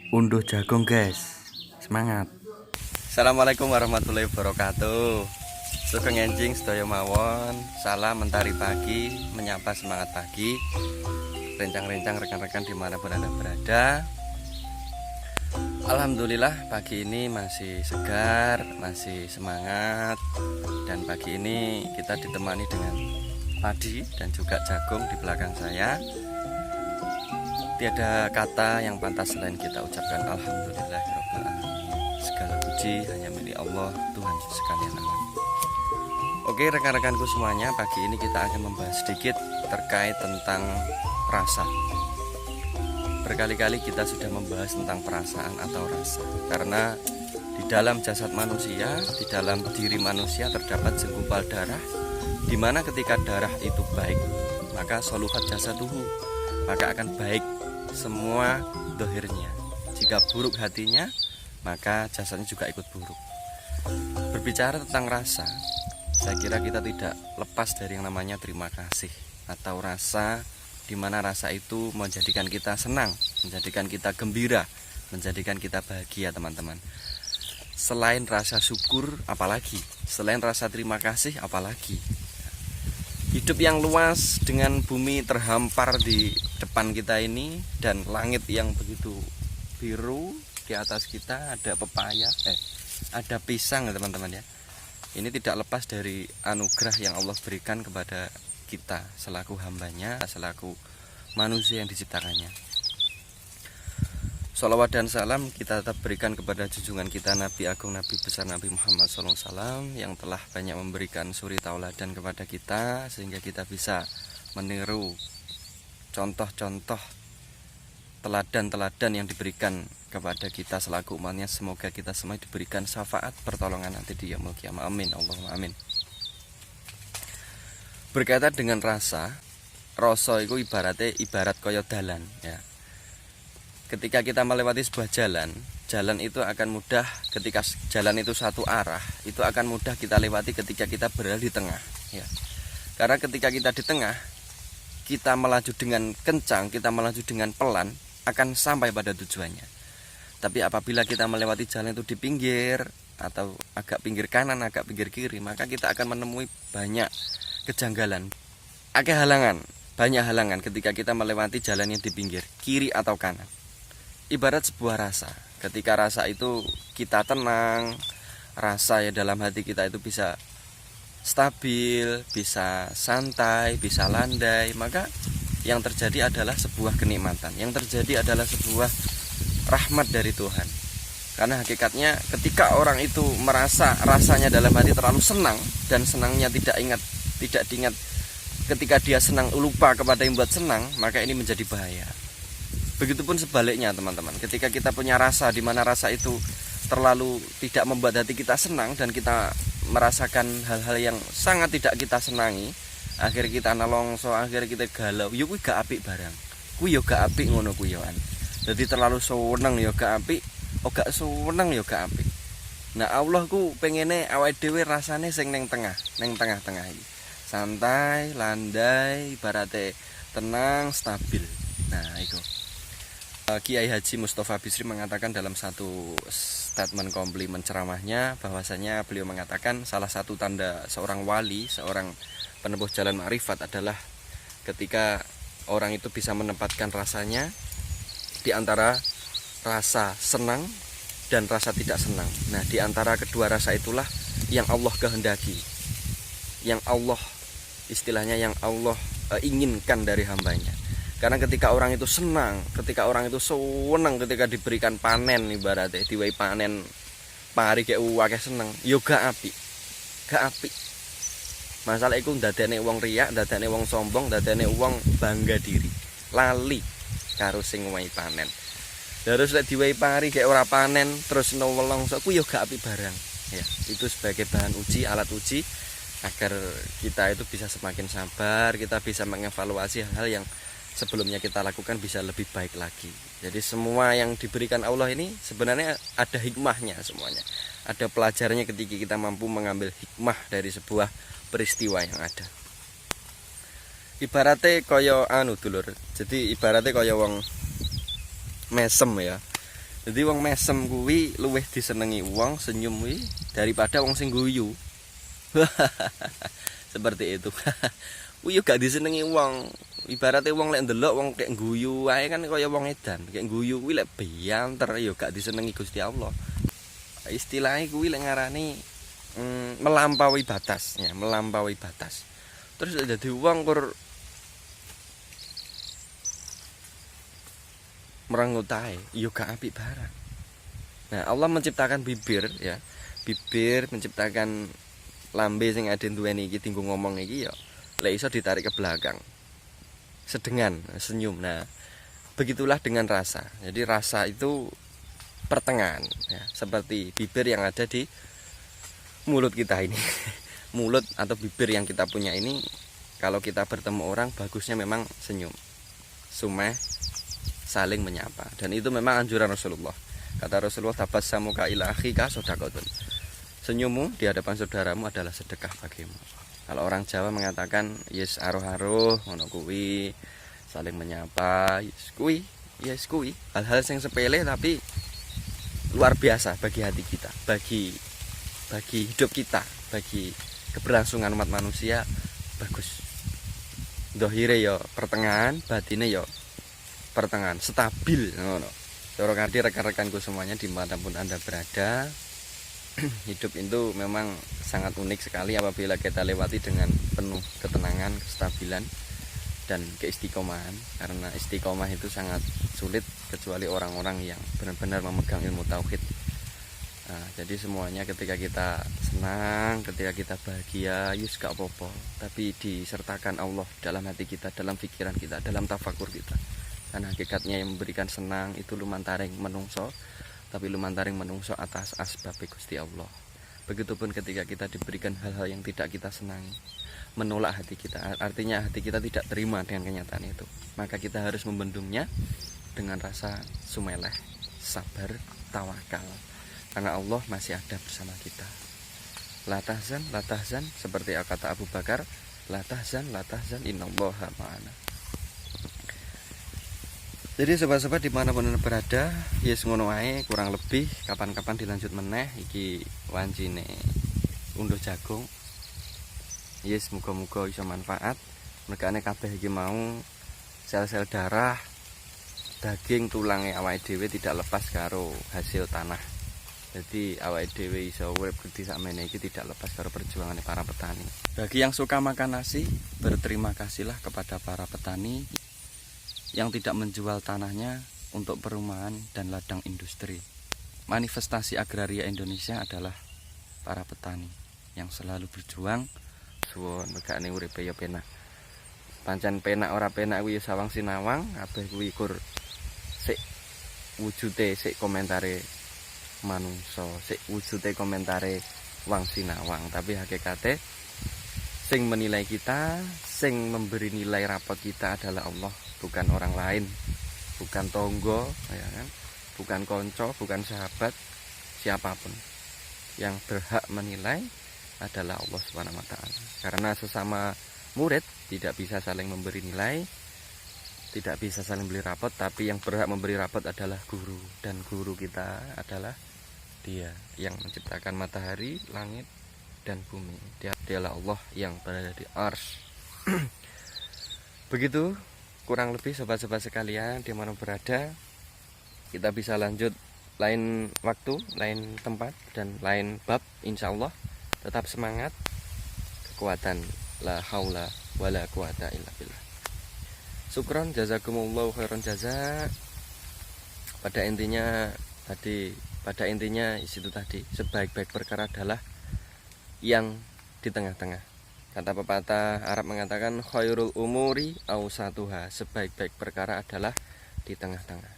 Unduh jagung guys, semangat. Assalamualaikum warahmatullahi wabarakatuh. Sugeng enjing sedaya mawon. Salam mentari pagi, menyapa semangat pagi. Rencang-rencang rekan-rekan dimanapun Anda berada. Alhamdulillah pagi ini masih segar, masih semangat. Dan pagi ini kita ditemani dengan padi dan juga jagung di belakang saya. Tiada kata yang pantas selain kita ucapkan Alhamdulillahirabbil alamin. Segala puji hanya milik Allah, Tuhan sekalian alam. Oke rekan-rekanku semuanya, pagi ini kita akan membahas sedikit terkait tentang rasa. Berkali-kali kita sudah membahas tentang perasaan atau rasa, karena di dalam jasad manusia, di dalam diri manusia terdapat segumpal darah, di mana ketika darah itu baik, maka soluhat jasaduhu, maka akan baik semua dohirnya. Jika buruk hatinya, maka jasanya juga ikut buruk. Berbicara tentang rasa, saya kira kita tidak lepas dari yang namanya terima kasih atau rasa, di mana rasa itu menjadikan kita senang, menjadikan kita gembira, menjadikan kita bahagia teman-teman. Selain rasa syukur apalagi, selain rasa terima kasih apalagi. Hidup yang luas dengan bumi terhampar di depan kita ini dan langit yang begitu biru, di atas kita ada pepaya, ada pisang ya teman-teman ya. Ini tidak lepas dari anugerah yang Allah berikan kepada kita selaku hambanya, selaku manusia yang diciptakannya. Sholawat dan salam kita tetap berikan kepada junjungan kita Nabi Agung Nabi besar Nabi Muhammad SAW yang telah banyak memberikan suri tauladan kepada kita, sehingga kita bisa meniru contoh-contoh teladan-teladan yang diberikan kepada kita selaku umatnya. Semoga kita semua diberikan syafaat pertolongan nanti di yaumul qiyamah. Amin, Allahumma amin. Berkaitan dengan rasa itu ibarat kaya dalan ya. Ketika kita melewati sebuah jalan itu akan mudah. Ketika jalan itu satu arah, itu akan mudah kita lewati ketika kita berada di tengah ya. Karena ketika kita di tengah, kita melaju dengan kencang, kita melaju dengan pelan, akan sampai pada tujuannya. Tapi apabila kita melewati jalan itu di pinggir, atau agak pinggir kanan, agak pinggir kiri, maka kita akan menemui banyak kejanggalan, banyak halangan ketika kita melewati jalan yang di pinggir, kiri atau kanan. Ibarat sebuah rasa, ketika rasa itu kita tenang, rasa ya dalam hati kita itu bisa stabil, bisa santai, bisa landai, maka yang terjadi adalah sebuah kenikmatan, yang terjadi adalah sebuah rahmat dari Tuhan. Karena hakikatnya ketika orang itu merasa rasanya dalam hati terlalu senang, dan senangnya tidak diingat ketika dia senang lupa kepada yang buat senang, maka ini menjadi bahaya. Begitupun sebaliknya teman-teman, ketika kita punya rasa di mana rasa itu terlalu tidak membuat hati kita senang dan kita merasakan hal-hal yang sangat tidak kita senangi, akhirnya kita nalongso, akhirnya kita galau, yo kuwi gak apik barang. Kuwi yo gak apik ngono kuwi yo an. Dadi terlalu seneng yo gak apik, gak seneng yo gak apik. Nah, Allah ku pengene awake dhewe rasane sing ning tengah-tengah iki. Santai, landai, ibarate tenang, stabil. Nah, itu. Kiai Haji Mustafa Bisri mengatakan dalam satu statement komplimen ceramahnya, bahwasanya beliau mengatakan salah satu tanda seorang wali, seorang penempuh jalan ma'rifat adalah ketika orang itu bisa menempatkan rasanya di antara rasa senang dan rasa tidak senang. Nah, di antara kedua rasa itulah yang Allah kehendaki, yang Allah istilahnya yang Allah inginkan dari hambanya. Karena ketika orang itu senang, ketika orang itu senang ketika diberikan panen, ibaratnya diwai panen pari kayak akeh seneng, yo gak apik. Masalah iku ndadekne wong riak, ndadekne wong sombong, ndadekne wong bangga diri. Lali karo sing ngowahi panen. Terus lek diwai pari kayak ora panen, terus nelongso ku yo gak apik barang. Ya, itu sebagai bahan uji, alat uji agar kita itu bisa semakin sabar, kita bisa mengevaluasi hal-hal yang sebelumnya kita lakukan bisa lebih baik lagi. Jadi semua yang diberikan Allah ini sebenarnya ada hikmahnya semuanya. Ada pelajarannya ketika kita mampu mengambil hikmah dari sebuah peristiwa yang ada. Ibaratnya kaya dulur. Jadi ibaratnya kaya wong mesem ya. Jadi wong mesem kuwi luwih disenengi wong senyum kuwi daripada wong sing guyu. Seperti itu. Kuwi gak disenengi wong. Ibaratnya wong lek ndelok wong kayak guyu wae kan kaya wong edan. Kayak guyu kuwi lek bianter ya gak disenengi Gusti Allah. Istilahnya kuwi lek ngarani melampaui batas ya, melampaui batas. Terus dadi wong kur merangutae ya gak apik barang. Nah, Allah menciptakan bibir ya. Bibir menciptakan lambe sing ada duweni iki tinggu ngomong iki ya lek iso ditarik ke belakang. Sedengan, senyum. Nah, begitulah dengan rasa. Jadi rasa itu pertengahan ya, seperti bibir yang ada di mulut kita ini. Mulut atau bibir yang kita punya ini kalau kita bertemu orang bagusnya memang senyum. Sumeh saling menyapa dan itu memang anjuran Rasulullah. Kata Rasulullah, tabassamuka ila akhika shadaqatun. Senyummu di hadapan saudaramu adalah sedekah bagimu. Kalau orang Jawa mengatakan yes aruh-aruh ngono kuwi, saling menyapa, yes kuwi, yes kuwi. Hal-hal yang sepele tapi luar biasa bagi hati kita, bagi hidup kita, bagi keberlangsungan umat manusia bagus. Dohire ya pertengahan, batine ya pertengahan, stabil ngono. Cara ngerti rekan-rekanku semuanya dimanapun Anda berada, hidup itu memang sangat unik sekali apabila kita lewati dengan penuh ketenangan, kestabilan dan keistiqomahan. Karena istiqomah itu sangat sulit kecuali orang-orang yang benar-benar memegang ilmu tauhid. Nah, jadi semuanya ketika kita senang, ketika kita bahagia, yus gak apa-apa, tapi disertakan Allah dalam hati kita, dalam pikiran kita, dalam tafakur kita. Karena hakikatnya yang memberikan senang itu lumantaring menungso, tapi lumantaring menungso atas asbab Gusti Allah. Begitupun ketika kita diberikan hal-hal yang tidak kita senangi, menolak hati kita, artinya hati kita tidak terima dengan kenyataan itu, maka kita harus membendungnya dengan rasa sumeleh, sabar, tawakal. Karena Allah masih ada bersama kita. La tahzan, seperti kata Abu Bakar, la tahzan, innallaha ma'ana. Jadi sobat-sobat dimanapun Anda berada, yes ngono wae kurang lebih, kapan-kapan dilanjut meneh iki wancine unduh jagung. Yes muga-muga iso manfaat. Mergane kabeh iki mau sel-sel darah, daging, tulange awake dhewe tidak lepas karo hasil tanah. Jadi awake dhewe iso urip gedhi sakmene iki tidak lepas karo perjuangan para petani. Bagi yang suka makan nasi, berterima kasihlah kepada para petani yang tidak menjual tanahnya untuk perumahan dan ladang industri. Manifestasi agraria Indonesia adalah para petani yang selalu berjuang suwon megane uripe ya penak. Pancen penak ora penak kuwi sawang sinawang, kabeh kuwi kur sik wujude, sik komentare manungsa, sik wujude komentare wang sinawang, tapi hakikate sing menilai kita, sing memberi nilai rapot kita adalah Allah, bukan orang lain, bukan tonggo, ya kan? Bukan konco, bukan sahabat, siapapun. Yang berhak menilai adalah Allah Subhanahu wa taala. Karena sesama murid tidak bisa saling memberi nilai, tidak bisa saling beri rapot, tapi yang berhak memberi rapot adalah guru, dan guru kita adalah Dia yang menciptakan matahari, langit, dan bumi. Dialah Allah yang berada di Arsy. Begitu kurang lebih sobat-sobat sekalian dimana berada. Kita bisa lanjut lain waktu, lain tempat, dan lain bab, insya Allah. Tetap semangat, kekuatan, la haula wala quwata illa billah. Syukron, jazakumullahu khairan jaza. Pada intinya itu tadi, sebaik-baik perkara adalah yang di tengah-tengah. Kata pepatah Arab mengatakan khairul umuri awsatuha, sebaik-baik perkara adalah di tengah-tengah.